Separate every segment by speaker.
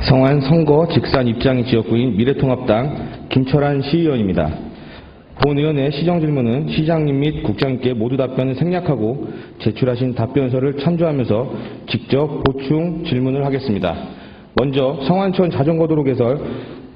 Speaker 1: 성안 선거 직산 입장이 지역구인 미래통합당 김철한 시의원입니다. 본 의원의 시정질문은 시장님 및 국장님께 모두 답변을 생략하고 제출하신 답변서를 참조하면서 직접 보충 질문을 하겠습니다. 먼저 성안천 자전거도로 개설,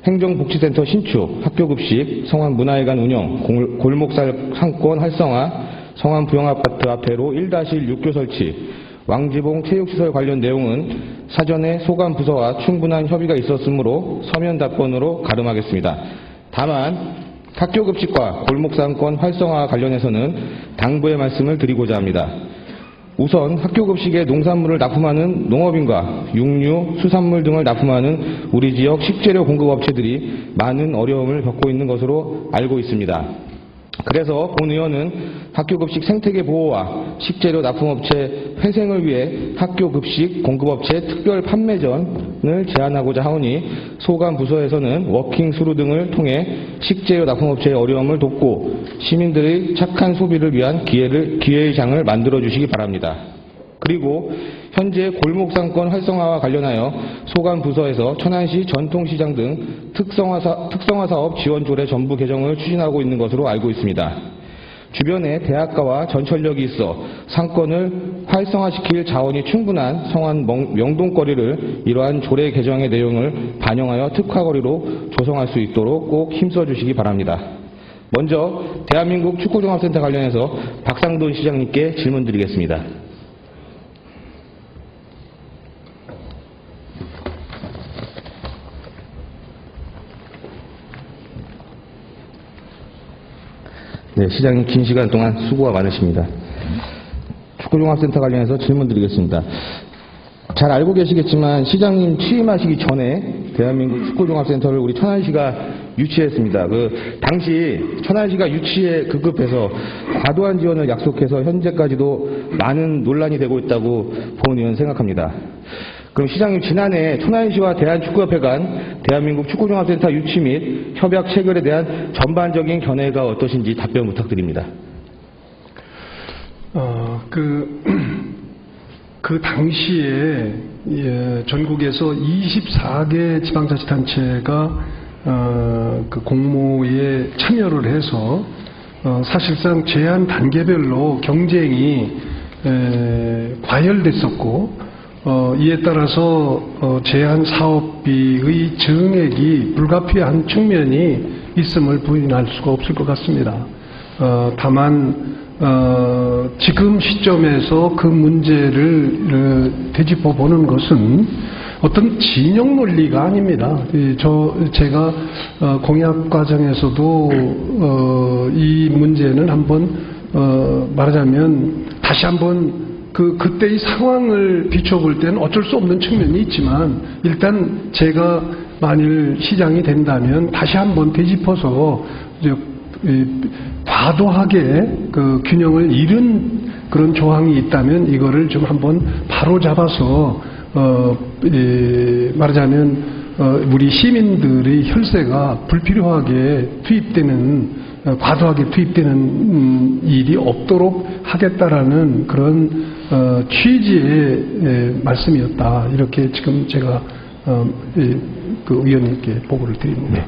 Speaker 1: 행정복지센터 신축, 학교급식, 성안문화회관 운영, 골목상권 활성화, 성안부영아파트 앞에로 1-1 6교 설치, 왕지봉 체육시설 관련 내용은 사전에 소관부서와 충분한 협의가 있었으므로 서면 답변으로 가름하겠습니다. 다만 학교급식과 골목상권 활성화 관련해서는 당부의 말씀을 드리고자 합니다. 우선 학교급식에 농산물을 납품하는 농업인과 육류, 수산물 등을 납품하는 우리 지역 식재료 공급업체들이 많은 어려움을 겪고 있는 것으로 알고 있습니다. 그래서 본 의원은 학교급식 생태계 보호와 식재료 납품업체 회생을 위해 학교급식 공급업체 특별 판매전을 제안하고자 하오니 소관부서에서는 워킹 수루 등을 통해 식재료 납품업체의 어려움을 돕고 시민들의 착한 소비를 위한 기회의 장을 만들어 주시기 바랍니다. 그리고 현재 골목상권 활성화와 관련하여 소관부서에서 천안시 전통시장 등 특성화 사업 지원 조례 전부 개정을 추진하고 있는 것으로 알고 있습니다. 주변에 대학가와 전철역이 있어 상권을 활성화시킬 자원이 충분한 성안 명동거리를 이러한 조례 개정의 내용을 반영하여 특화거리로 조성할 수 있도록 꼭 힘써 주시기 바랍니다. 먼저 대한민국 축구종합센터 관련해서 박상돈 시장님께 질문드리겠습니다. 네, 시장님 긴 시간 동안 수고가 많으십니다. 축구종합센터 관련해서 질문드리겠습니다. 잘 알고 계시겠지만 시장님 취임하시기 전에 대한민국 축구종합센터를 우리 천안시가 유치했습니다. 당시 천안시가 유치에 급급해서 과도한 지원을 약속해서 현재까지도 많은 논란이 되고 있다고 본 의원 생각합니다. 그럼 시장님 지난해 천안시와 대한축구협회 간 대한민국 축구종합센터 유치 및 협약 체결에 대한 전반적인 견해가 어떠신지 답변 부탁드립니다.
Speaker 2: 그 당시에 전국에서 24개 지방자치단체가 그 공모에 참여를 해서 사실상 제한 단계별로 경쟁이 과열됐었고 이에 따라서 제한 사업비의 증액이 불가피한 측면이 있음을 부인할 수가 없을 것 같습니다. 다만 지금 시점에서 그 문제를 되짚어 보는 것은 어떤 진영 논리가 아닙니다. 제가 공약 과정에서도 이 문제는 한번 말하자면 다시 한번 그때의 상황을 비춰볼 때는 어쩔 수 없는 측면이 있지만 일단 제가 만일 시장이 된다면 다시 한번 되짚어서 과도하게 그 균형을 잃은 그런 조항이 있다면 이거를 좀 한번 바로 잡아서 말하자면 우리 시민들의 혈세가 불필요하게 과도하게 투입되는 일이 없도록 하겠다라는 그런 취지의 말씀이었다. 이렇게 지금 제가 그 의원님께 보고를 드립니다.
Speaker 1: 네.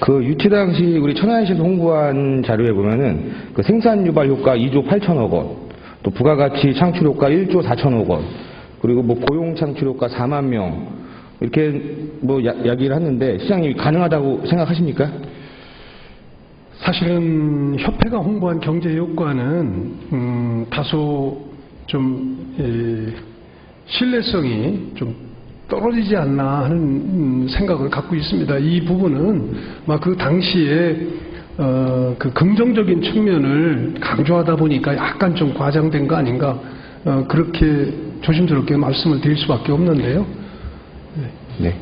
Speaker 1: 그 유치 당시 우리 천안시에서 홍보한 자료에 보면은 그 생산 유발 효과 2조 8천억 원, 또 부가가치 창출 효과 1조 4천억 원, 그리고 뭐 고용 창출 효과 4만 명 이렇게 뭐 이야기를 하는데 시장님이 가능하다고 생각하십니까?
Speaker 2: 사실은 협회가 홍보한 경제 효과는 다소 좀 신뢰성이 좀 떨어지지 않나 하는 생각을 갖고 있습니다. 이 부분은 그 당시에 그 긍정적인 측면을 강조하다 보니까 약간 좀 과장된 거 아닌가 그렇게 조심스럽게 말씀을 드릴 수밖에 없는데요.
Speaker 1: 네.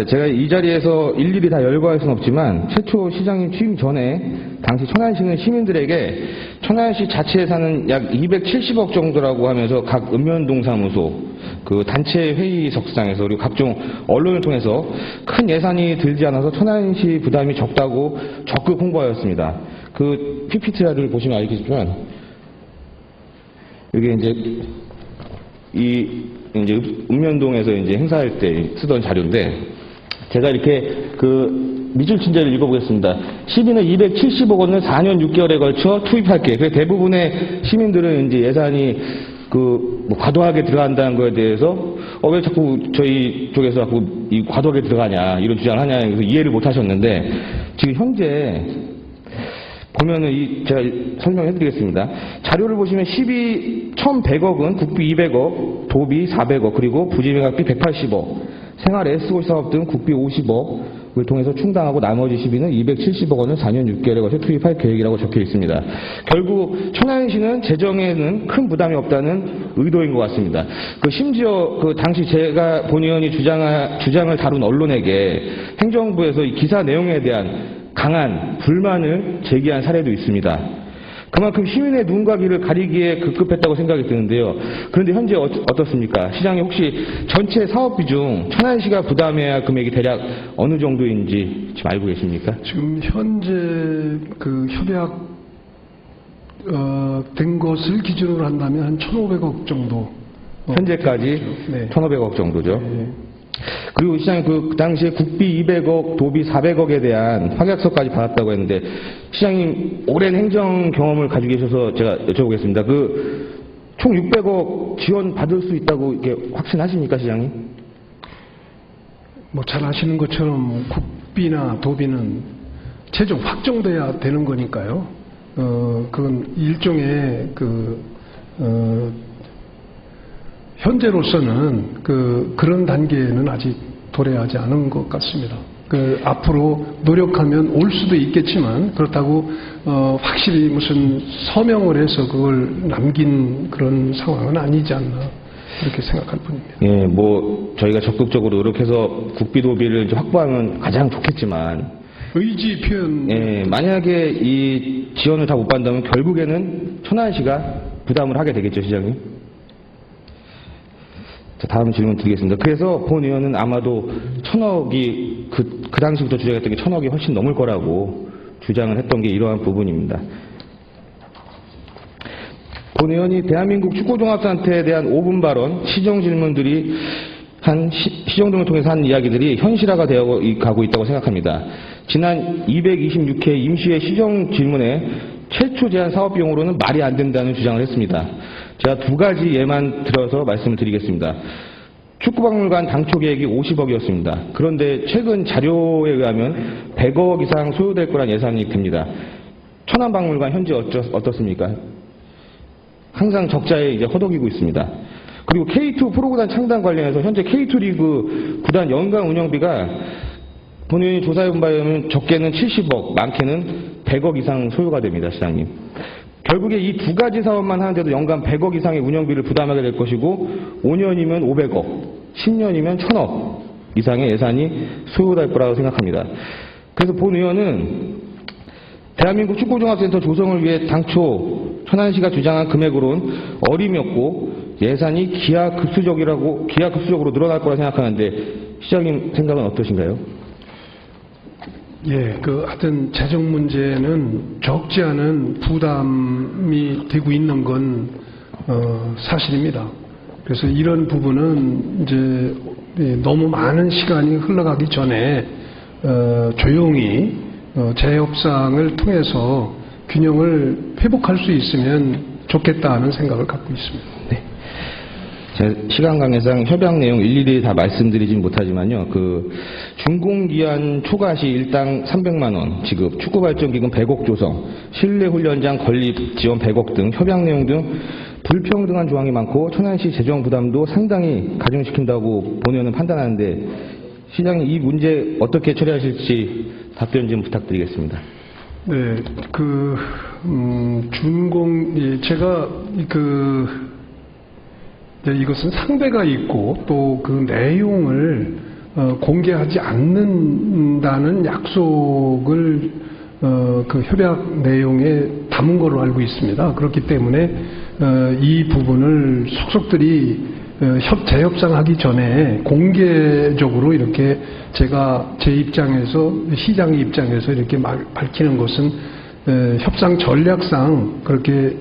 Speaker 1: 제가 이 자리에서 일일이 다 열거할 수는 없지만 최초 시장님 취임 전에 당시 천안시는 시민들에게 천안시 자체에 사는 약 270억 정도라고 하면서 각 읍면동사무소, 그 단체 회의석상에서 그리고 각종 언론을 통해서 큰 예산이 들지 않아서 천안시 부담이 적다고 적극 홍보하였습니다. 그 PPT를 보시면 알겠지만 이게 이제 이 이제 읍면동에서 이제 행사할 때 쓰던 자료인데, 제가 이렇게 밑줄 친 자를 읽어보겠습니다. 시비는 270억 원을 4년 6개월에 걸쳐 투입할게. 그래서 대부분의 시민들은 이제 예산이 뭐 과도하게 들어간다는 거에 대해서 왜 자꾸 저희 쪽에서 자꾸 이 과도하게 들어가냐 이런 주장을 하냐, 그래서 이해를 못 하셨는데, 지금 현재 보면은 제가 설명해 드리겠습니다. 자료를 보시면 1100억은 국비 200억, 도비 400억, 그리고 부지매각비 180억, 생활 S골 사업 등 국비 50억을 통해서 충당하고 나머지 시비는 270억 원을 4년 6개월에 걸쳐 투입할 계획이라고 적혀 있습니다. 결국 천안시는 재정에는 큰 부담이 없다는 의도인 것 같습니다. 심지어 당시 제가 본 의원이 주장을 다룬 언론에게 행정부에서 이 기사 내용에 대한 강한 불만을 제기한 사례도 있습니다. 그만큼 시민의 눈과 귀를 가리기에 급급했다고 생각이 드는데요. 그런데 현재 어떻습니까? 시장님, 혹시 전체 사업비 중 천안시가 부담해야 할 금액이 대략 어느 정도인지 지금 알고 계십니까?
Speaker 2: 지금 현재 협약 된 것을 기준으로 한다면 한 1,500억 정도.
Speaker 1: 현재까지
Speaker 2: 네.
Speaker 1: 1,500억 정도죠.
Speaker 2: 네.
Speaker 1: 그리고 시장님 그 당시에 국비 200억, 도비 400억에 대한 확약서까지 받았다고 했는데, 시장님 오랜 행정 경험을 가지고 계셔서 제가 여쭤보겠습니다. 총 600억 지원 받을 수 있다고 이렇게 확신하십니까, 시장님?
Speaker 2: 잘 아시는 것처럼 국비나 도비는 최종 확정돼야 되는 거니까요. 그건 일종의 현재로서는 그런 단계에는 아직 도래하지 않은 것 같습니다. 앞으로 노력하면 올 수도 있겠지만, 그렇다고 확실히 무슨 서명을 해서 그걸 남긴 그런 상황은 아니지 않나, 이렇게 생각할 뿐입니다.
Speaker 1: 예, 저희가 적극적으로 노력해서 국비도비를 이제 확보하면 가장 좋겠지만,
Speaker 2: 의지 표현.
Speaker 1: 예, 만약에 이 지원을 다 못 받는다면 결국에는 천안시가 부담을 하게 되겠죠, 시장님? 자, 다음 질문 드리겠습니다. 그래서 본 의원은 아마도 1,000억이 그 당시부터 주장했던 게 1,000억이 훨씬 넘을 거라고 주장을 했던 게 이러한 부분입니다. 본 의원이 대한민국 축구종합단체에 대한 5분 발언, 시정 질문들이 시정 등을 통해서 한 이야기들이 현실화가 되어 가고 있다고 생각합니다. 지난 226회 임시회 시정 질문에 최초 제한 사업 비용으로는 말이 안 된다는 주장을 했습니다. 제가 두 가지 예만 들어서 말씀을 드리겠습니다. 축구박물관 당초 계획이 50억이었습니다. 그런데 최근 자료에 의하면 100억 이상 소요될 거란 예상이 됩니다. 천안박물관 현재 어떻습니까? 항상 적자에 이제 허덕이고 있습니다. 그리고 K2 프로구단 창단 관련해서 현재 K2 리그 구단 연간 운영비가 본인이 조사해본 바에 의하면 적게는 70억, 많게는 100억 이상 소요가 됩니다, 시장님. 결국에 이 두 가지 사업만 하는데도 연간 100억 이상의 운영비를 부담하게 될 것이고, 5년이면 500억, 10년이면 1,000억 이상의 예산이 소요될 거라고 생각합니다. 그래서 본 의원은 대한민국 축구종합센터 조성을 위해 당초 천안시가 주장한 금액으로는 어림이 없고 예산이 기하급수적으로 늘어날 거라 생각하는데, 시장님 생각은 어떠신가요?
Speaker 2: 예, 하여튼 재정 문제는 적지 않은 부담이 되고 있는 건 사실입니다. 그래서 이런 부분은 이제 너무 많은 시간이 흘러가기 전에 조용히 재협상을 통해서 균형을 회복할 수 있으면 좋겠다는 생각을 갖고 있습니다.
Speaker 1: 네. 제 시간 관계상 협약 내용 일일이 다 말씀드리진 못하지만요. 준공기한 초과시 일당 300만 원 지급, 축구발전기금 100억 조성, 실내훈련장 건립 지원 100억 등 협약 내용 등 불평등한 조항이 많고 천안시 재정 부담도 상당히 가중시킨다고 본 의원은 판단하는데, 시장님 이 문제 어떻게 처리하실지 답변 좀 부탁드리겠습니다.
Speaker 2: 네, 제가 이것은 상대가 있고 또 그 내용을 공개하지 않는다는 약속을 협약 내용에 담은 걸로 알고 있습니다. 그렇기 때문에 이 부분을 속속들이 재협상하기 전에 공개적으로 이렇게 제가 제 입장에서, 시장의 입장에서 이렇게 밝히는 것은 협상 전략상 그렇게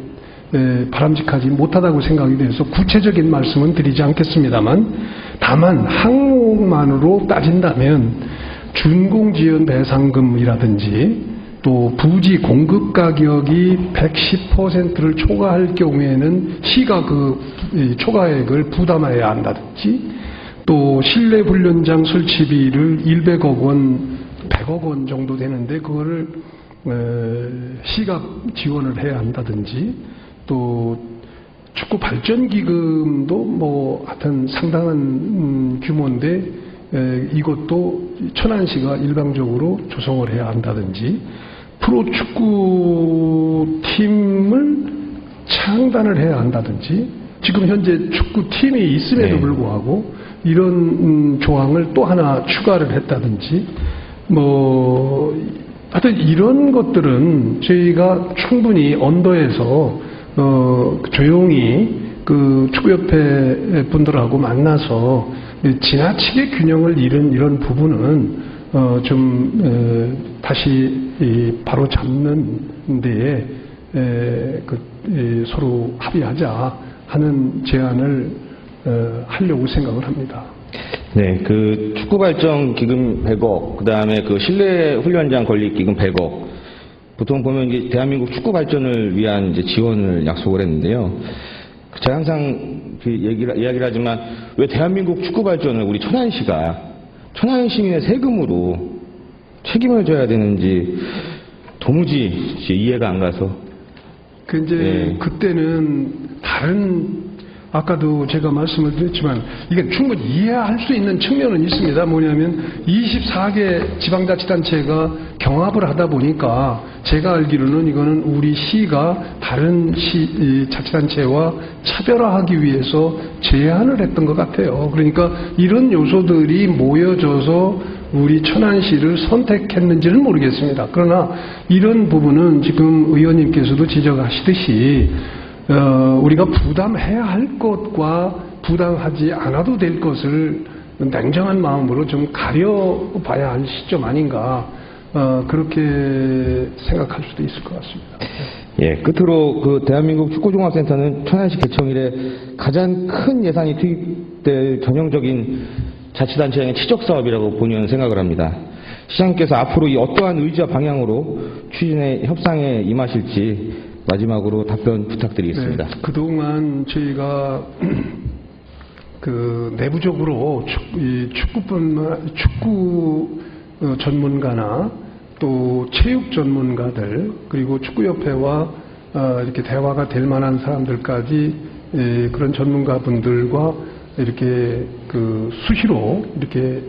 Speaker 2: 바람직하지 못하다고 생각이 돼서 구체적인 말씀은 드리지 않겠습니다만, 다만 항목만으로 따진다면 준공지연 배상금이라든지 또 부지 공급 가격이 110%를 초과할 경우에는 시가 그 초과액을 부담해야 한다든지, 또 실내 훈련장 설치비를 100억 원, 100억 원 정도 되는데 그거를 시가 지원을 해야 한다든지, 또 축구 발전 기금도 뭐 하여튼 상당한 규모인데 이것도 천안시가 일방적으로 조성을 해야 한다든지, 프로축구팀을 창단을 해야 한다든지, 지금 현재 축구팀이 있음에도 불구하고 이런 조항을 또 하나 추가를 했다든지, 뭐 하여튼 이런 것들은 저희가 충분히 언더에서 조용히 그 축구협회 분들하고 만나서 지나치게 균형을 잃은 이런 부분은 다시 바로 잡는 데에 서로 합의하자 하는 제안을 하려고 생각을 합니다.
Speaker 1: 네, 그 축구 발전 기금 100억, 그 다음에 그 실내 훈련장 건립 기금 100억. 보통 보면 이제 대한민국 축구 발전을 위한 이제 지원을 약속을 했는데요. 제가 항상 이야기를 하지만 왜 대한민국 축구 발전을 우리 천안시가 천안 시민의 세금으로 책임을 져야 되는지 도무지 이해가 안 가서.
Speaker 2: 그때는 다른, 아까도 제가 말씀을 드렸지만 이게 충분히 이해할 수 있는 측면은 있습니다. 뭐냐면 24개 지방자치단체가 경합을 하다 보니까 제가 알기로는 이거는 우리 시가 다른 자치단체와 차별화하기 위해서 제안을 했던 것 같아요. 그러니까 이런 요소들이 모여져서 우리 천안시를 선택했는지는 모르겠습니다. 그러나 이런 부분은 지금 의원님께서도 지적하시듯이 우리가 부담해야 할 것과 부담하지 않아도 될 것을 냉정한 마음으로 좀 가려봐야 할 시점 아닌가, 그렇게 생각할 수도 있을 것 같습니다.
Speaker 1: 예, 끝으로 그 대한민국 축구종합센터는 천안시 개청 이래 가장 큰 예산이 투입될 전형적인 자치단체의 치적 사업이라고 본의원 생각을 합니다. 시장님께서 앞으로 이 어떠한 의지와 방향으로 추진의 협상에 임하실지 마지막으로 답변 부탁드리겠습니다.
Speaker 2: 네, 그동안 저희가 내부적으로 축구 전문가나 또 체육 전문가들, 그리고 축구협회와 이렇게 대화가 될 만한 사람들까지 그런 전문가분들과 이렇게 수시로 이렇게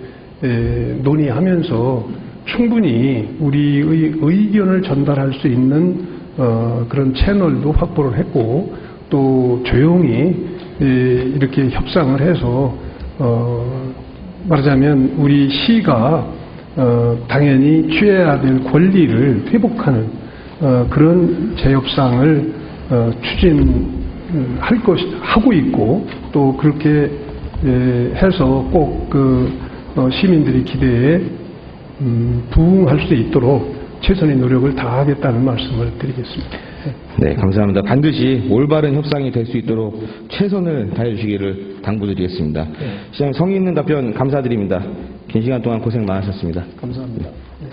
Speaker 2: 논의하면서 충분히 우리의 의견을 전달할 수 있는 그런 채널도 확보를 했고, 또 조용히 이렇게 협상을 해서 말하자면 우리 시가 당연히 취해야 될 권리를 회복하는 그런 재협상을 추진할 하고 있고, 또 그렇게 해서 꼭 시민들의 기대에 부응할 수 있도록 최선의 노력을 다하겠다는 말씀을 드리겠습니다.
Speaker 1: 네, 감사합니다. 반드시 올바른 협상이 될 수 있도록 최선을 다해 주시기를 당부드리겠습니다. 시장님, 성의 있는 답변 감사드립니다. 긴 시간 동안 고생 많으셨습니다.
Speaker 2: 감사합니다. 네.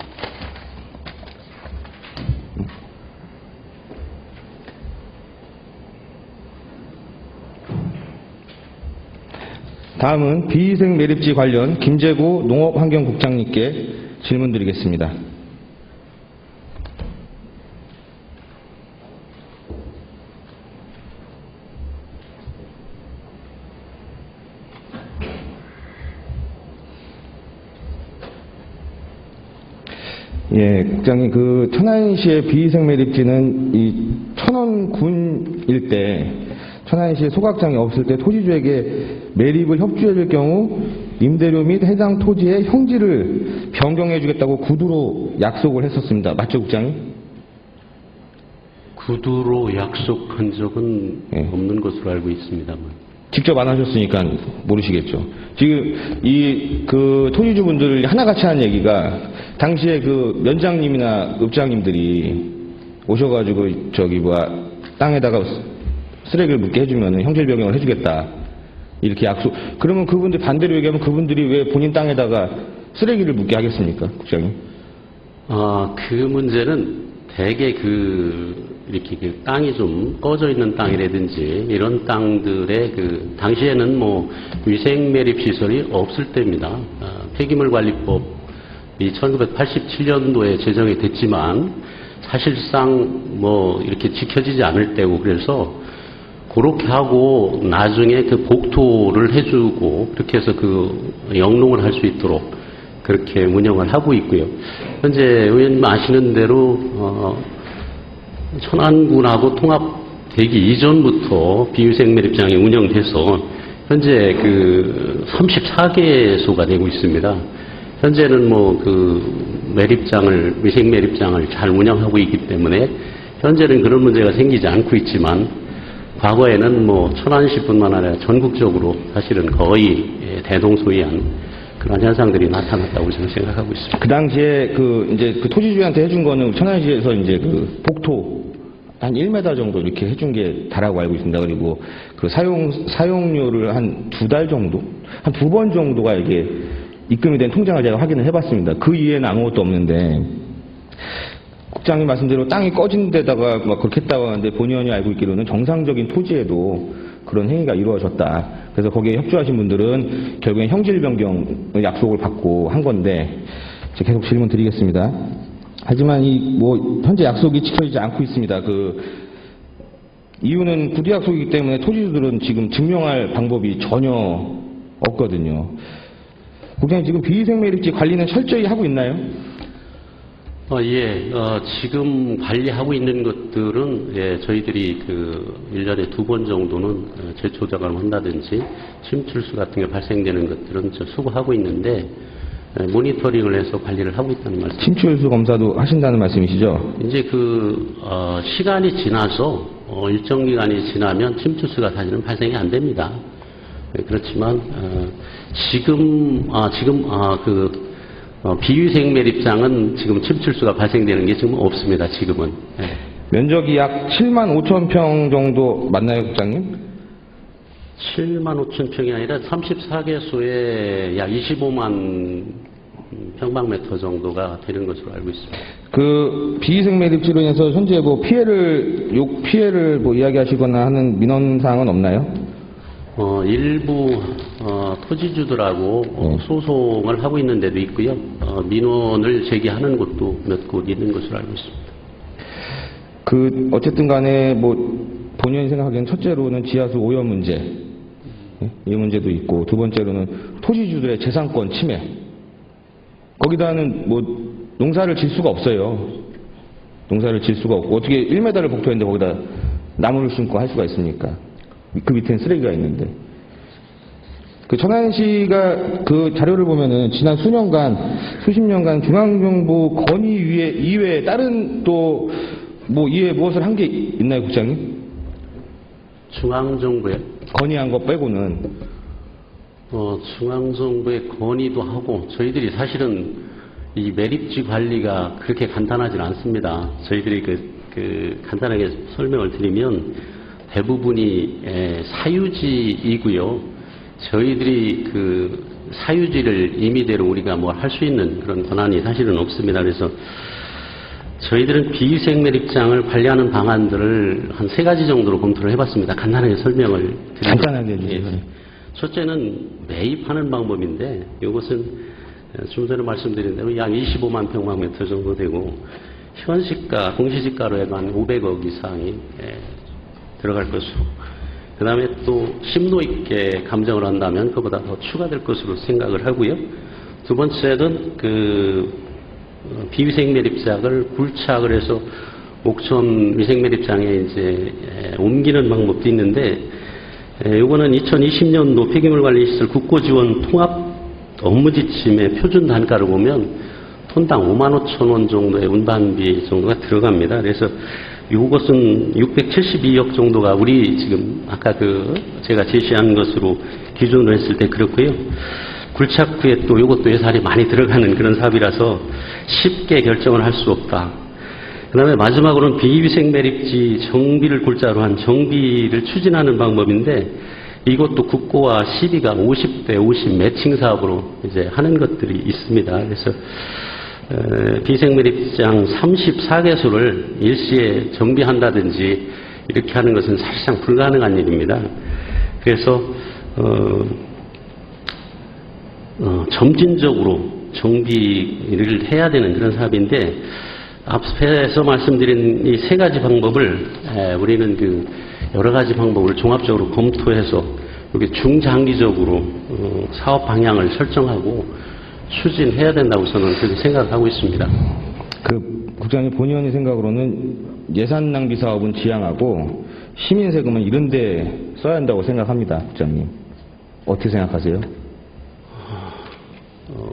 Speaker 1: 다음은 비위생 매립지 관련 김재구 농업환경국장님께 질문드리겠습니다. 예, 국장님, 천안시의 비위생 매립지는 이 천원군 일대, 천안시의 소각장이 없을 때 토지주에게 매립을 협조해줄 경우 임대료 및 해당 토지의 형질을 변경해주겠다고 구두로 약속을 했었습니다. 맞죠, 국장님?
Speaker 3: 구두로 약속한 적은 없는 것으로 알고 있습니다만.
Speaker 1: 직접 안 하셨으니까 모르시겠죠. 지금 토지주분들 하나같이 한 얘기가 당시에 면장님이나 읍장님들이 오셔가지고 땅에다가 쓰레기를 묻게 해주면 형질 변경을 해주겠다. 이렇게 약속. 그러면 그분들 반대로 얘기하면 그분들이 왜 본인 땅에다가 쓰레기를 묻게 하겠습니까, 국장님?
Speaker 3: 그 문제는 대개 이렇게 땅이 좀 꺼져 있는 땅이라든지 이런 땅들의 당시에는 뭐 위생 매립 시설이 없을 때입니다. 폐기물 관리법이 1987년도에 제정이 됐지만 사실상 뭐 이렇게 지켜지지 않을 때고 그래서 그렇게 하고 나중에 복토를 해주고 그렇게 해서 영농을 할 수 있도록 그렇게 운영을 하고 있고요. 현재 의원님 아시는 대로 천안군하고 통합되기 이전부터 비위생 매립장이 운영돼서 현재 34개소가 되고 있습니다. 현재는 뭐 위생 매립장을 잘 운영하고 있기 때문에 현재는 그런 문제가 생기지 않고 있지만 과거에는 뭐 천안시뿐만 아니라 전국적으로 사실은 거의 대동소이한 그런 현상들이 나타났다고 저는 생각하고 있습니다.
Speaker 1: 그 당시에 이제 토지주한테 해준 거는 천안시에서 이제 복토 한 1m 정도 이렇게 해준 게 다라고 알고 있습니다. 그리고 사용료를 한 2달 정도? 한 2번 정도가 이게 입금이 된 통장을 제가 확인을 해봤습니다. 그 이외에는 아무것도 없는데, 국장님 말씀대로 땅이 꺼진 데다가 막 그렇게 했다고 하는데 본 의원이 알고 있기로는 정상적인 토지에도 그런 행위가 이루어졌다. 그래서 거기에 협조하신 분들은 결국엔 형질 변경의 약속을 받고 한 건데, 제가 계속 질문 드리겠습니다. 하지만 현재 약속이 지켜지지 않고 있습니다. 이유는 구두 약속이기 때문에 토지주들은 지금 증명할 방법이 전혀 없거든요. 국장님 지금 비위생 매립지 관리는 철저히 하고 있나요?
Speaker 3: 예, 지금 관리하고 있는 것들은 저희들이 1년에 2번 정도는 제초 작업을 한다든지 침출수 같은 게 발생되는 것들은 수거하고 있는데 모니터링을 해서 관리를 하고 있다는 말씀.
Speaker 1: 침출수 검사도 하신다는 말씀이시죠?
Speaker 3: 이제 시간이 지나서 일정 기간이 지나면 침출수가 사실은 발생이 안 됩니다. 그렇지만 비위생 매립장은 지금 침출수가 발생되는 게 지금 없습니다. 지금은.
Speaker 1: 면적이 약 7만 5천 평 정도 맞나요, 국장님?
Speaker 3: 7만 5천 평이 아니라 34개소에 약 25만 평방미터 정도가 되는 것으로 알고 있습니다.
Speaker 1: 비위생 매립지로 인해서 현재 피해를 이야기하시거나 하는 민원사항은 없나요?
Speaker 3: 일부 토지주들하고 소송을 하고 있는 데도 있고요. 민원을 제기하는 곳도 몇 곳 있는 것으로 알고 있습니다.
Speaker 1: 어쨌든 간에 본인이 생각하기엔 첫째로는 지하수 오염 문제, 이 문제도 있고, 두 번째로는 토지주들의 재산권 침해. 거기다는 농사를 질 수가 없어요. 농사를 질 수가 없고, 어떻게 1m를 복토했는데 거기다 나무를 심고 할 수가 있습니까? 그 밑에는 쓰레기가 있는데. 천안시가 자료를 보면은 지난 수십 년간 중앙정부 건의 이외에 다른 이외에 무엇을 한 게 있나요, 국장님?
Speaker 3: 중앙정부에?
Speaker 1: 건의한 거 빼고는.
Speaker 3: 중앙정부에 건의도 하고, 저희들이 사실은 이 매립지 관리가 그렇게 간단하진 않습니다. 저희들이 간단하게 설명을 드리면, 대부분이 사유지이고요. 저희들이 사유지를 임의대로 우리가 할 수 있는 그런 권한이 사실은 없습니다. 그래서 저희들은 비위생 매립장을 관리하는 방안들을 한 3가지 정도로 검토를 해봤습니다. 간단하게 설명을 드리면.
Speaker 1: 간단하게 해주세요.
Speaker 3: 첫째는 매입하는 방법인데, 이것은 좀 전에 말씀드린 대로 약 25만 평방미터 정도 되고, 현시가, 공시지가로 해도 한 500억 이상이 들어갈 것으로, 그 다음에 또 심도 있게 감정을 한다면 그보다 더 추가될 것으로 생각을 하고요. 두 번째는 비위생 매립장을 굴착을 해서 옥천 위생 매립장에 이제 옮기는 방법도 있는데, 이거는 2020년도 폐기물 관리 시설 국고 지원 통합 업무 지침의 표준 단가를 보면 톤당 5만 5천 원 정도의 운반비 정도가 들어갑니다. 그래서 이것은 672억 정도가 우리 지금 아까 제가 제시한 것으로 기준으로 했을 때 그렇고요. 굴착 후에 또 이것도 예산이 많이 들어가는 그런 사업이라서 쉽게 결정을 할 수 없다. 그다음에 마지막으로는 비위생 매립지 정비를 골자로 한 정비를 추진하는 방법인데 이것도 국고와 시비가 50대 50 매칭 사업으로 이제 하는 것들이 있습니다. 그래서 비위생 매립장 34개소를 일시에 정비한다든지 이렇게 하는 것은 사실상 불가능한 일입니다. 그래서 점진적으로 정비를 해야 되는 그런 사업인데 앞에서 말씀드린 이 세 가지 방법을 우리는 그 여러 가지 방법을 종합적으로 검토해서 이렇게 중장기적으로 사업 방향을 설정하고 추진해야 된다고 저는 그렇게 생각하고 있습니다.
Speaker 1: 국장님 본의원의 생각으로는 예산 낭비 사업은 지양하고 시민 세금은 이런 데 써야 한다고 생각합니다. 국장님. 어떻게 생각하세요?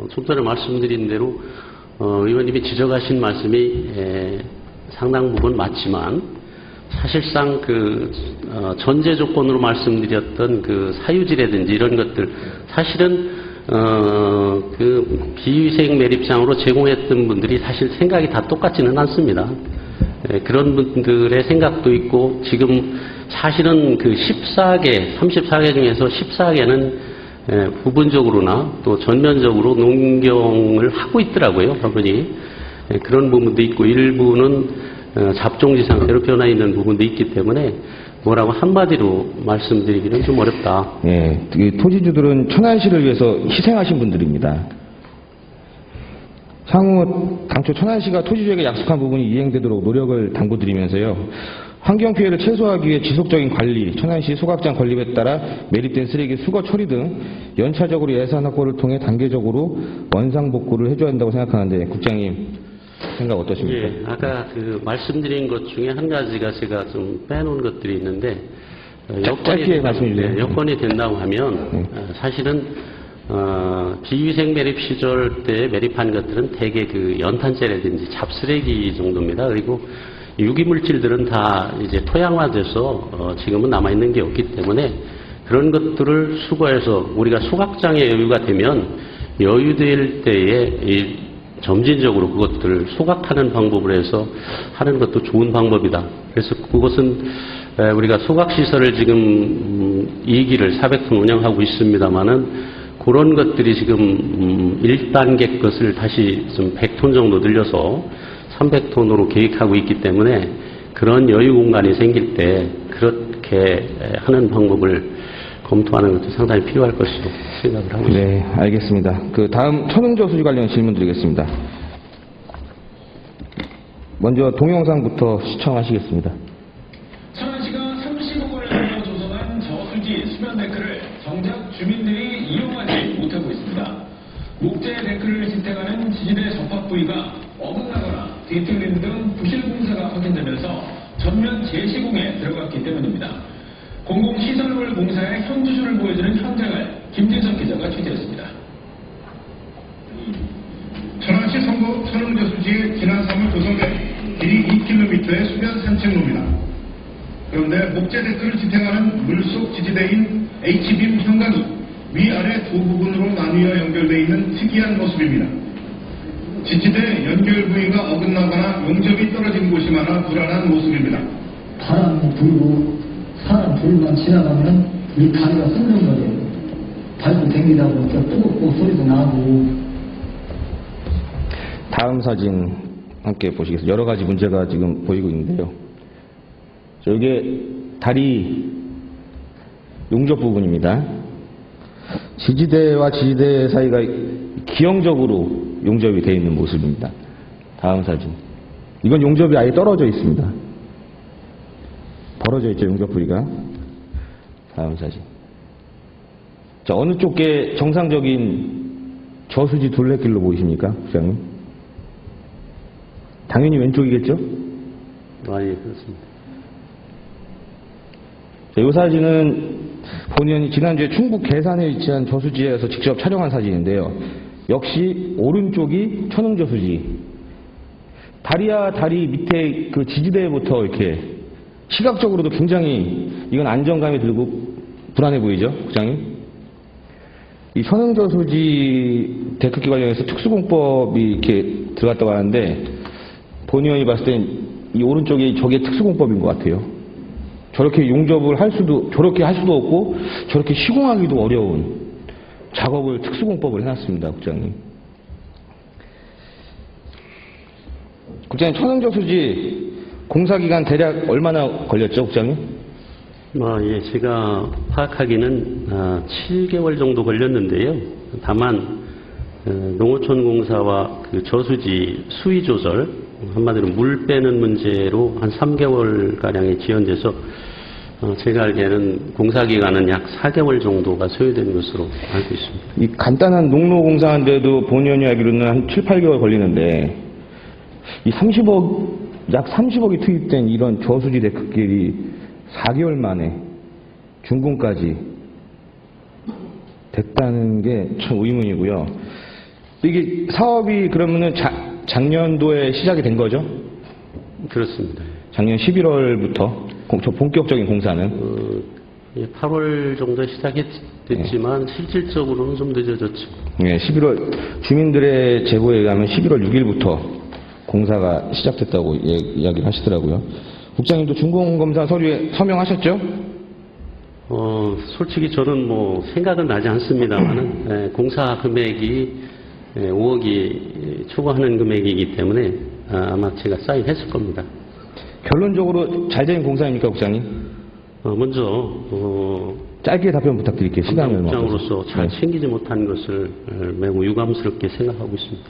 Speaker 3: 좀 전에 말씀드린 대로 의원님이 지적하신 말씀이 상당 부분 맞지만 사실상 그 전제 조건으로 말씀드렸던 그 사유지라든지 이런 것들 사실은 그 비위생 매립장으로 제공했던 분들이 사실 생각이 다 똑같지는 않습니다. 그런 분들의 생각도 있고 지금 사실은 그 34개 중에서 14개는 부분적으로나 또 전면적으로 농경을 하고 있더라고요, 부분이. 그런 부분도 있고 일부는 잡종지 상태로 변화 있는 부분도 있기 때문에 뭐라고 한마디로 말씀드리기는 좀 어렵다.
Speaker 1: 예, 토지주들은 천안시를 위해서 희생하신 분들입니다. 향후 당초 천안시가 토지주에게 약속한 부분이 이행되도록 노력을 당부드리면서요. 환경피해를 최소화하기 위해 지속적인 관리, 천안시 소각장 건립에 따라 매립된 쓰레기 수거 처리 등 연차적으로 예산 확보를 통해 단계적으로 원상복구를 해줘야 한다고 생각하는데 국장님 생각 어떠십니까?
Speaker 3: 예, 아까 그 말씀드린 것 중에 한 가지가 제가 좀 빼놓은 것들이 있는데
Speaker 1: 짧게 말씀해 주세요.
Speaker 3: 여건이 된다고 하면 사실은 비위생 매립 시절 때 매립한 것들은 대개 그 연탄재라든지 잡쓰레기 정도입니다. 그리고 유기물질들은 다 이제 토양화돼서 지금은 남아있는 게 없기 때문에 그런 것들을 수거해서 우리가 소각장의 여유가 되면 여유될 때에 점진적으로 그것들을 소각하는 방법을 해서 하는 것도 좋은 방법이다. 그래서 그것은 우리가 소각시설을 지금 2기를 400톤 운영하고 있습니다만은 그런 것들이 지금 1단계 것을 다시 좀 100톤 정도 늘려서 300톤으로 계획하고 있기 때문에 그런 여유 공간이 생길 때 그렇게 하는 방법을 검토하는 것도 상당히 필요할 것으로 생각을 하고 있습니다.
Speaker 1: 네, 알겠습니다. 그 다음 천응저수지 관련 질문 드리겠습니다. 먼저 동영상부터 시청하시겠습니다.
Speaker 4: 천안시가 30억 원을 들여 조성한 저수지 수면 데크를 정작 주민들이 이용하지 못하고 있습니다. 목재 데크를 지탱하는 지지대 접합 부위가 어긋나거나 뒤틀리는 등 부실 공사가 확인되면서 전면 재시공에 들어갔기 때문입니다. 공공시설물 공사의 현주소를 보여주는 현장을 김진석 기자가 취재했습니다.
Speaker 5: 천안시 성구 천흥저수지에 지난 3월 조성된 길이 2km의 수면 산책로입니다. 그런데 목재 데크를 지탱하는 물속 지지대인 H빔 현관이 위아래 두 부분으로 나뉘어 연결되어 있는 특이한 모습입니다. 지지대 연결 부위가 어긋나거나 용접이 떨어진 곳이 많아 불안한 모습입니다.
Speaker 6: 바람이 불고 사람 둘만 지나가면 이 다리가 흔든 거예요. 밟고 댕기다 보니까 뜨겁고 소리도 나고.
Speaker 1: 다음 사진 함께 보시겠습니다. 여러 가지 문제가 지금 보이고 있는데요. 이게 다리 용접 부분입니다. 지지대와 지지대 사이가 기형적으로 용접이 되어 있는 모습입니다. 다음 사진. 이건 용접이 아예 떨어져 있습니다. 벌어져 있죠, 용접 부위가. 다음 사진. 자, 어느 쪽에 정상적인 저수지 둘레길로 보이십니까, 부장님? 당연히 왼쪽이겠죠?
Speaker 3: 예, 그렇습니다.
Speaker 1: 자, 이 사진은 본의원이 지난주에 충북 계산에 위치한 저수지에서 직접 촬영한 사진인데요. 역시 오른쪽이 천흥저수지. 다리와 다리 밑에 그 지지대부터 이렇게 시각적으로도 굉장히 이건 안정감이 들고 불안해 보이죠, 국장님? 이 천흥저수지 데크기 관련해서 특수공법이 이렇게 들어갔다고 하는데 본의원이 봤을 땐 이 오른쪽이 저게 특수공법인 것 같아요. 저렇게 용접을 저렇게 할 수도 없고 저렇게 시공하기도 어려운 작업을 특수공법을 해놨습니다, 국장님. 국장님, 천연저수지 공사기간 대략 얼마나 걸렸죠, 국장님?
Speaker 3: 예, 제가 파악하기는 7개월 정도 걸렸는데요. 다만 농어촌공사와 그 저수지 수위 조절, 한마디로 물 빼는 문제로 한 3개월 가량이 지연돼서 제가 알기에는 공사기간은 약 4개월 정도가 소요된 것으로 알고 있습니다.
Speaker 1: 이 간단한 농로 공사하는데도 본의원이 알기로는 한 7, 8개월 걸리는데 이 약 30억이 투입된 이런 저수지 데크길이 4개월 만에 준공까지 됐다는 게 참 의문이고요. 이게 사업이 그러면은 작년도에 시작이 된 거죠?
Speaker 3: 그렇습니다.
Speaker 1: 작년 11월부터 본격적인 공사는?
Speaker 3: 8월 정도에 시작이 됐지만 실질적으로는 좀 늦어졌죠.
Speaker 1: 네, 11월 주민들의 제보에 의하면 11월 6일부터 공사가 시작됐다고 이야기를 하시더라고요. 국장님도 준공검사 서류에 서명하셨죠?
Speaker 3: 솔직히 저는 생각은 나지 않습니다만은 공사 금액이 5억이 초과하는 금액이기 때문에 아마 제가 사인했을 겁니다.
Speaker 1: 결론적으로 잘 된 공사입니까, 국장님?
Speaker 3: 먼저
Speaker 1: 짧게 답변 부탁드릴게요. 시간이 얼마 없어서.
Speaker 3: 국장으로서 잘 챙기지 못한 것을 매우 유감스럽게 생각하고 있습니다.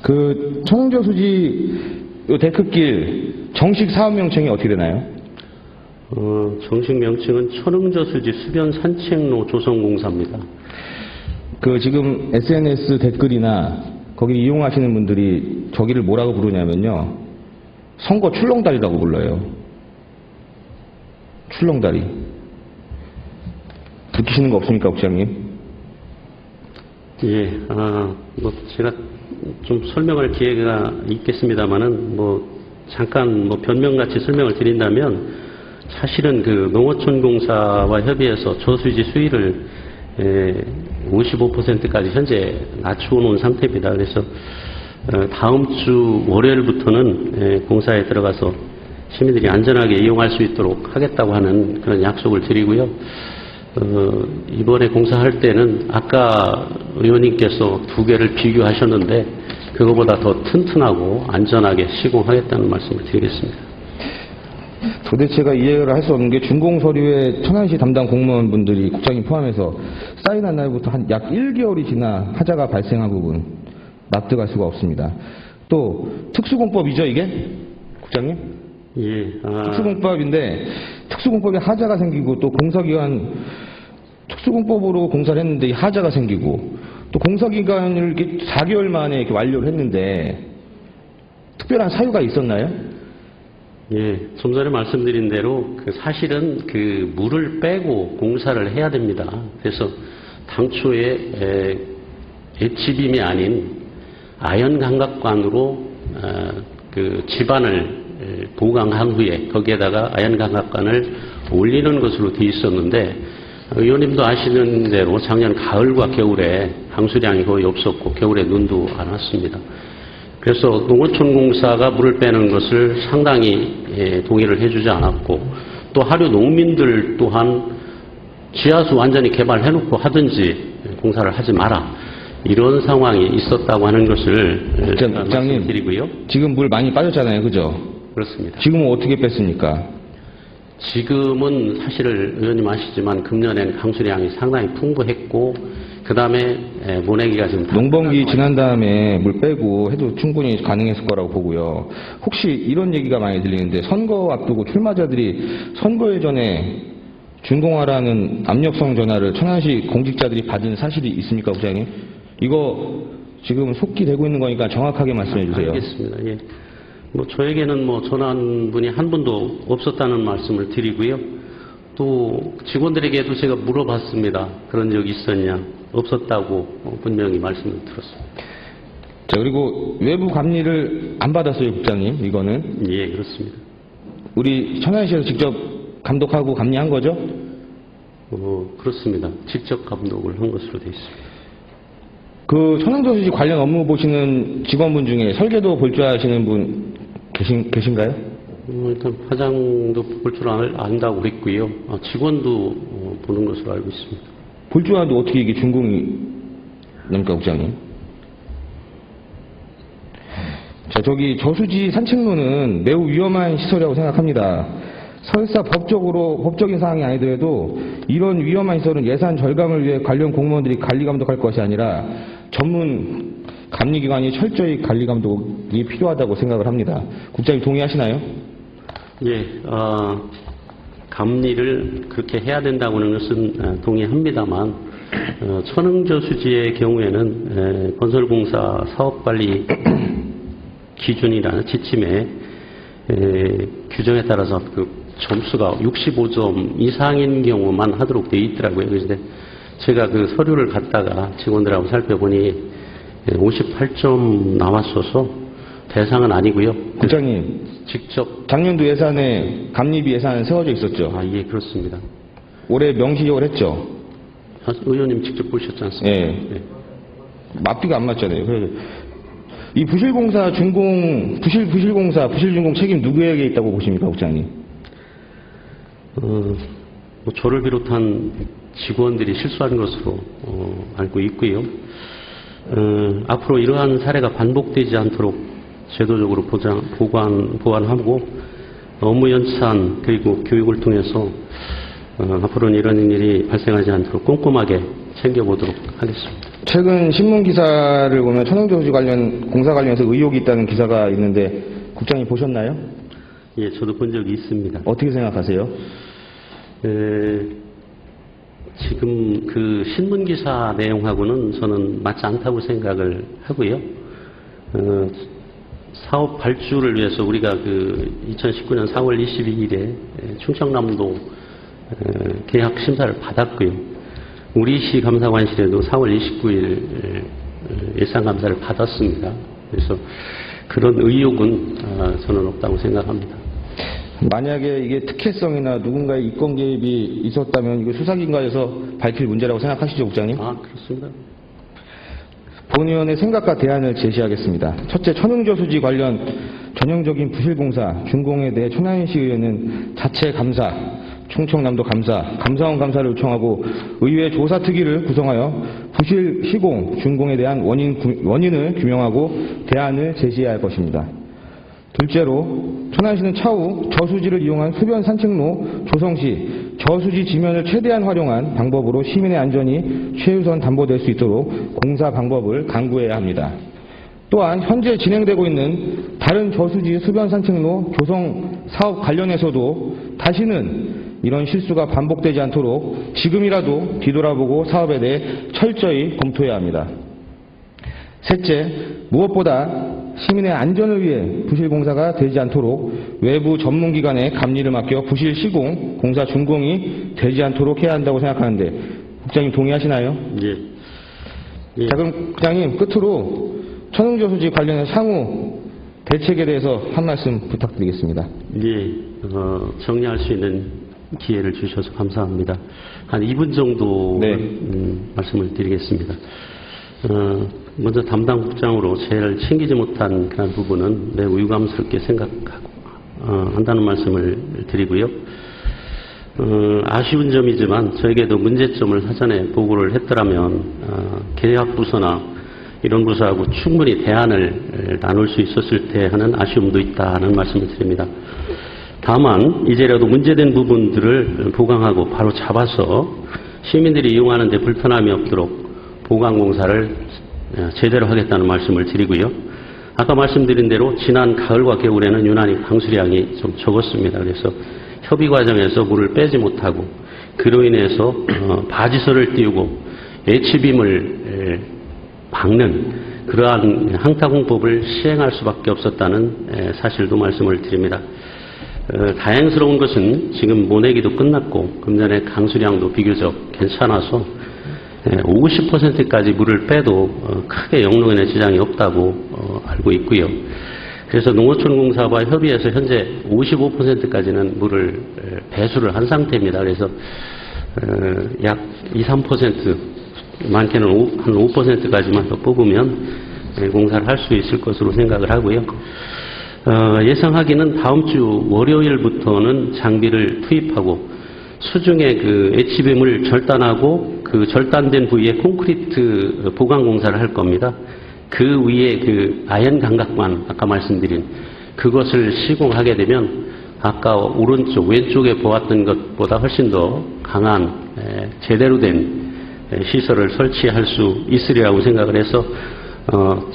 Speaker 1: 그 천연저수지 데크길 정식 사업 명칭이 어떻게 되나요?
Speaker 3: 정식 명칭은 천흥저수지 수변 산책로 조성공사입니다.
Speaker 1: 그 지금 SNS 댓글이나 거기 이용하시는 분들이 저기를 뭐라고 부르냐면요, 선거 출렁다리라고 불러요. 출렁다리. 느끼시는 거 없습니까, 국장님?
Speaker 3: 예, 제가 좀 설명할 기회가 있겠습니다만은 잠깐 변명같이 설명을 드린다면, 사실은 그 농어촌공사와 협의해서 저수지 수위를 55%까지 현재 낮추어 놓은 상태입니다. 그래서 다음 주 월요일부터는 공사에 들어가서 시민들이 안전하게 이용할 수 있도록 하겠다고 하는 그런 약속을 드리고요. 이번에 공사할 때는 아까 의원님께서 두 개를 비교하셨는데 그거보다 더 튼튼하고 안전하게 시공하겠다는 말씀을 드리겠습니다.
Speaker 1: 도대체 제가 이해를 할 수 없는 게 준공 서류에 천안시 담당 공무원분들이 국장님 포함해서 사인한 날부터 한 약 1개월이 지나 하자가 발생한 부분 납득할 수가 없습니다. 또 특수공법이죠, 이게? 국장님?
Speaker 3: 예.
Speaker 1: 특수공법인데 특수공법에 하자가 생기고 또 공사기간 특수공법으로 공사를 했는데 이 하자가 생기고 또 공사기간을 이렇게 4개월 만에 이렇게 완료를 했는데 특별한 사유가 있었나요?
Speaker 3: 예, 좀 전에 말씀드린 대로 사실은 그 물을 빼고 공사를 해야 됩니다. 그래서 당초에 HB임이 아닌 아연 감각관으로 그 지반을 보강한 후에 거기에다가 아연 감각관을 올리는 것으로 되어 있었는데, 의원님도 아시는 대로 작년 가을과 겨울에 강수량이 거의 없었고 겨울에 눈도 안 왔습니다. 그래서 농어촌공사가 물을 빼는 것을 상당히 동의를 해주지 않았고, 또 하류 농민들 또한 지하수 완전히 개발해놓고 하든지 공사를 하지 마라, 이런 상황이 있었다고 하는 것을 말씀드리고요.
Speaker 1: 지금 물 많이 빠졌잖아요, 그죠?
Speaker 3: 그렇습니다.
Speaker 1: 지금은 어떻게 뺐습니까?
Speaker 3: 지금은 사실 의원님 아시지만 금년에는 강수량이 상당히 풍부했고 그 다음에 모내기가 지금
Speaker 1: 농번기 지난 다음에 물 빼고 해도 충분히 가능했을 거라고 보고요. 혹시 이런 얘기가 많이 들리는데 선거 앞두고 출마자들이 선거회 전에 준공하라는 압력성 전화를 천안시 공직자들이 받은 사실이 있습니까, 국장님? 이거 지금 속기 되고 있는 거니까 정확하게 말씀해 주세요.
Speaker 3: 알겠습니다. 예. 저에게는 전화한 분이 한 분도 없었다는 말씀을 드리고요. 또 직원들에게도 제가 물어봤습니다. 그런 적이 있었냐? 없었다고 분명히 말씀을 들었습니다.
Speaker 1: 자, 그리고 외부 감리를 안 받았어요, 국장님. 이거는.
Speaker 3: 예, 그렇습니다.
Speaker 1: 우리 천안시에서 직접 감독하고 감리한 거죠?
Speaker 3: 그렇습니다. 직접 감독을 한 것으로 되어 있습니다.
Speaker 1: 그 천안저수지 관련 업무 보시는 직원분 중에 설계도 볼 줄 아시는 분 계신가요?
Speaker 3: 일단 파장도 볼 줄 안다고 했고요. 직원도 보는 것으로 알고 있습니다.
Speaker 1: 볼 줄 알아도 어떻게 이게 준공입니까, 국장님? 자, 저수지 산책로는 매우 위험한 시설이라고 생각합니다. 설사 법적인 사항이 아니더라도 이런 위험한 시설은 예산 절감을 위해 관련 공무원들이 관리 감독할 것이 아니라 전문 감리기관이 철저히 관리 감독이 필요하다고 생각을 합니다. 국장님 동의하시나요?
Speaker 3: 예, 감리를 그렇게 해야 된다고는 것은 동의합니다만, 천흥저수지의 경우에는 건설공사 사업관리 기준이나 지침의 규정에 따라서 그 점수가 65점 이상인 경우만 하도록 되어 있더라고요. 그런데 제가 그 서류를 갖다가 직원들하고 살펴보니 58점 나왔어서 대상은 아니고요.
Speaker 1: 국장님,
Speaker 3: 직접
Speaker 1: 작년도 예산에 감리비 예산은 세워져 있었죠.
Speaker 3: 예, 그렇습니다.
Speaker 1: 올해 명시적으로 했죠.
Speaker 3: 의원님 직접 보셨지 않습니까?
Speaker 1: 예.
Speaker 3: 네.
Speaker 1: 맞비가 안 맞잖아요. 이 부실공사 부실준공 책임 누구에게 있다고 보십니까, 국장님?
Speaker 3: 저를 비롯한 직원들이 실수한 것으로 알고 있고요. 앞으로 이러한 사례가 반복되지 않도록 제도적으로 보완하고 업무 연산 그리고 교육을 통해서 앞으로는 이런 일이 발생하지 않도록 꼼꼼하게 챙겨보도록 하겠습니다.
Speaker 1: 최근 신문 기사를 보면 천흥저수지 공사 관련해서 의혹이 있다는 기사가 있는데 국장님 보셨나요?
Speaker 3: 예, 저도 본 적이 있습니다.
Speaker 1: 어떻게 생각하세요?
Speaker 3: 지금 그 신문 기사 내용하고는 저는 맞지 않다고 생각을 하고요. 사업 발주를 위해서 우리가 그 2019년 4월 22일에 충청남도 계약 심사를 받았고요. 우리 시 감사관실에도 4월 29일 예산 감사를 받았습니다. 그래서 그런 의혹은 저는 없다고 생각합니다.
Speaker 1: 만약에 이게 특혜성이나 누군가의 이권 개입이 있었다면 이거 수사기관에서 밝힐 문제라고 생각하시죠, 국장님?
Speaker 3: 그렇습니다.
Speaker 1: 본 의원의 생각과 대안을 제시하겠습니다. 첫째, 천흥저수지 관련 전형적인 부실공사, 준공에 대해 천안시 의회는 자체 감사, 충청남도 감사, 감사원 감사를 요청하고 의회 조사특위를 구성하여 부실 시공, 준공에 대한 원인을 규명하고 대안을 제시해야 할 것입니다. 둘째로 천안시는 차후 저수지를 이용한 소변 산책로 조성 시 저수지 지면을 최대한 활용한 방법으로 시민의 안전이 최우선 담보될 수 있도록 공사 방법을 강구해야 합니다. 또한 현재 진행되고 있는 다른 저수지 소변 산책로 조성 사업 관련해서도 다시는 이런 실수가 반복되지 않도록 지금이라도 뒤돌아보고 사업에 대해 철저히 검토해야 합니다. 셋째, 무엇보다 시민의 안전을 위해 부실공사가 되지 않도록 외부 전문기관에 감리를 맡겨 부실 시공, 공사 준공이 되지 않도록 해야 한다고 생각하는데 국장님 동의하시나요?
Speaker 3: 예.
Speaker 1: 자, 그럼 국장님 끝으로 천흥저수지 관련해서 향후 대책에 대해서 한 말씀 부탁드리겠습니다.
Speaker 3: 예, 정리할 수 있는 기회를 주셔서 감사합니다. 한 2분 정도
Speaker 1: 네.
Speaker 3: 말씀을 드리겠습니다. 먼저 담당 국장으로 제일 챙기지 못한 그런 부분은 매우 유감스럽게 생각하고 한다는 말씀을 드리고요. 아쉬운 점이지만 저에게도 문제점을 사전에 보고를 했더라면 계약부서나 이런 부서하고 충분히 대안을 나눌 수 있었을 때 하는 아쉬움도 있다는 말씀을 드립니다. 다만 이제라도 문제된 부분들을 보강하고 바로 잡아서 시민들이 이용하는 데 불편함이 없도록 보강공사를 제대로 하겠다는 말씀을 드리고요. 아까 말씀드린 대로 지난 가을과 겨울에는 유난히 강수량이 좀 적었습니다. 그래서 협의 과정에서 물을 빼지 못하고 그로 인해서 바지선을 띄우고 HB임을 막는 그러한 항타공법을 시행할 수밖에 없었다는 사실도 말씀을 드립니다. 다행스러운 것은 지금 모내기도 끝났고 금년에 강수량도 비교적 괜찮아서 50%까지 물을 빼도 크게 영농에는 지장이 없다고 알고 있고요. 그래서 농어촌공사와 협의해서 현재 55%까지는 물을 배수를 한 상태입니다. 그래서 약 2, 3% 많게는 한 5%까지만 더 뽑으면 공사를 할 수 있을 것으로 생각을 하고요. 예상하기는 다음 주 월요일부터는 장비를 투입하고 수중에 그 HBM을 절단하고 그 절단된 부위에 콘크리트 보강 공사를 할 겁니다. 그 위에 그 아연 감각관 아까 말씀드린 그것을 시공하게 되면 아까 오른쪽 왼쪽에 보았던 것보다 훨씬 더 강한 제대로 된 시설을 설치할 수 있으리라고 생각을 해서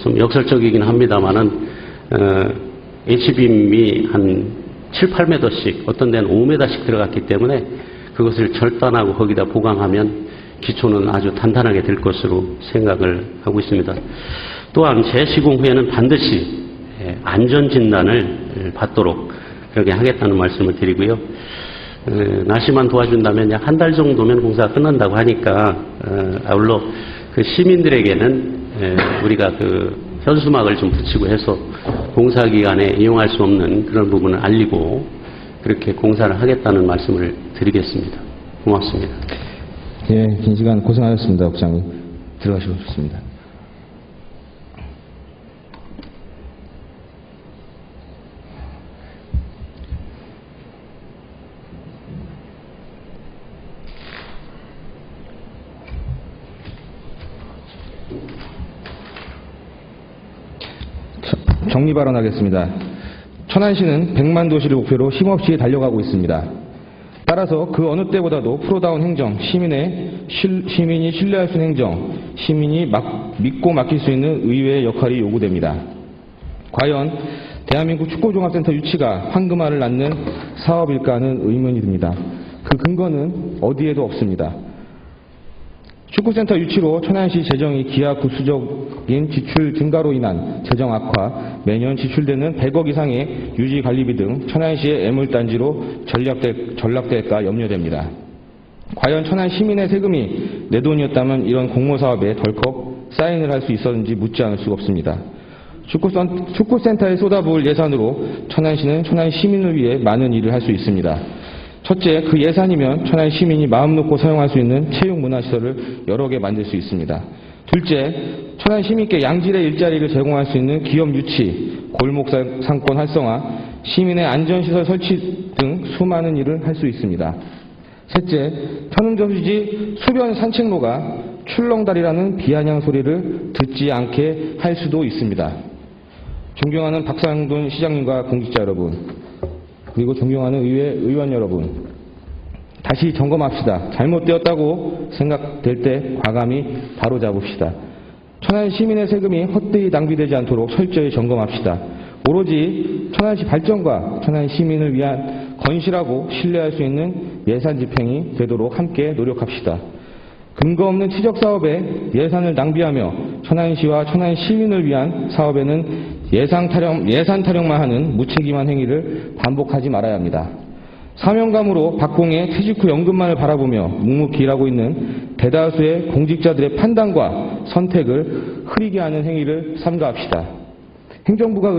Speaker 3: 좀 역설적이긴 합니다만은 H빔이 한 7, 8m씩 어떤 데는 5m씩 들어갔기 때문에 그것을 절단하고 거기다 보강하면 기초는 아주 단단하게 될 것으로 생각을 하고 있습니다. 또한 재시공 후에는 반드시 안전진단을 받도록 그렇게 하겠다는 말씀을 드리고요. 날씨만 도와준다면 약 한 달 정도면 공사가 끝난다고 하니까 아울러 그 시민들에게는 우리가 그 현수막을 좀 붙이고 해서 공사 기간에 이용할 수 없는 그런 부분을 알리고 그렇게 공사를 하겠다는 말씀을 드리겠습니다. 고맙습니다.
Speaker 1: 예, 긴 시간 고생하셨습니다, 국장님. 들어가시고 좋습니다. 정리 발언하겠습니다. 천안시는 100만 도시를 목표로 쉼없이 달려가고 있습니다. 따라서 그 어느 때보다도 프로다운 행정, 시민이 신뢰할 수 있는 행정, 시민이 믿고 맡길 수 있는 의회의 역할이 요구됩니다. 과연 대한민국 축구종합센터 유치가 황금알을 낳는 사업일까 하는 의문이 듭니다. 그 근거는 어디에도 없습니다. 축구센터 유치로 천안시 재정이 기하급수적인 지출 증가로 인한 재정 악화, 매년 지출되는 100억 이상의 유지관리비 등 천안시의 애물단지로 전락될까 염려됩니다. 과연 천안 시민의 세금이 내 돈이었다면 이런 공모사업에 덜컥 사인을 할 수 있었는지 묻지 않을 수가 없습니다. 축구센터에 쏟아부을 예산으로 천안시는 천안 시민을 위해 많은 일을 할 수 있습니다. 첫째, 그 예산이면 천안 시민이 마음 놓고 사용할 수 있는 체육 문화시설을 여러 개 만들 수 있습니다. 둘째, 천안 시민께 양질의 일자리를 제공할 수 있는 기업 유치, 골목 상권 활성화, 시민의 안전시설 설치 등 수많은 일을 할 수 있습니다. 셋째, 천운저수지 수변 산책로가 출렁다리라는 비아냥 소리를 듣지 않게 할 수도 있습니다. 존경하는 박상돈 시장님과 공직자 여러분, 그리고 존경하는 의회 의원 여러분, 다시 점검합시다. 잘못되었다고 생각될 때 과감히 바로잡읍시다. 천안 시민의 세금이 헛되이 낭비되지 않도록 철저히 점검합시다. 오로지 천안시 발전과 천안 시민을 위한 건실하고 신뢰할 수 있는 예산 집행이 되도록 함께 노력합시다. 근거 없는 치적 사업에 예산을 낭비하며 천안시와 천안 시민을 위한 사업에는 예산 타령만 하는 무책임한 행위를 반복하지 말아야 합니다. 사명감으로 박공의 퇴직 후 연금만을 바라보며 묵묵히 일하고 있는 대다수의 공직자들의 판단과 선택을 흐리게 하는 행위를 삼가합시다. 행정부와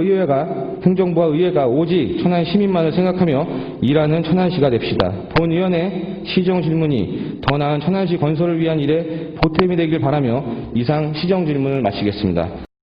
Speaker 1: 의회가 오직 천안 시민만을 생각하며 일하는 천안시가 됩시다. 본 의원의 시정 질문이 더 나은 천안시 건설을 위한 일에 보탬이 되길 바라며 이상 시정 질문을 마치겠습니다.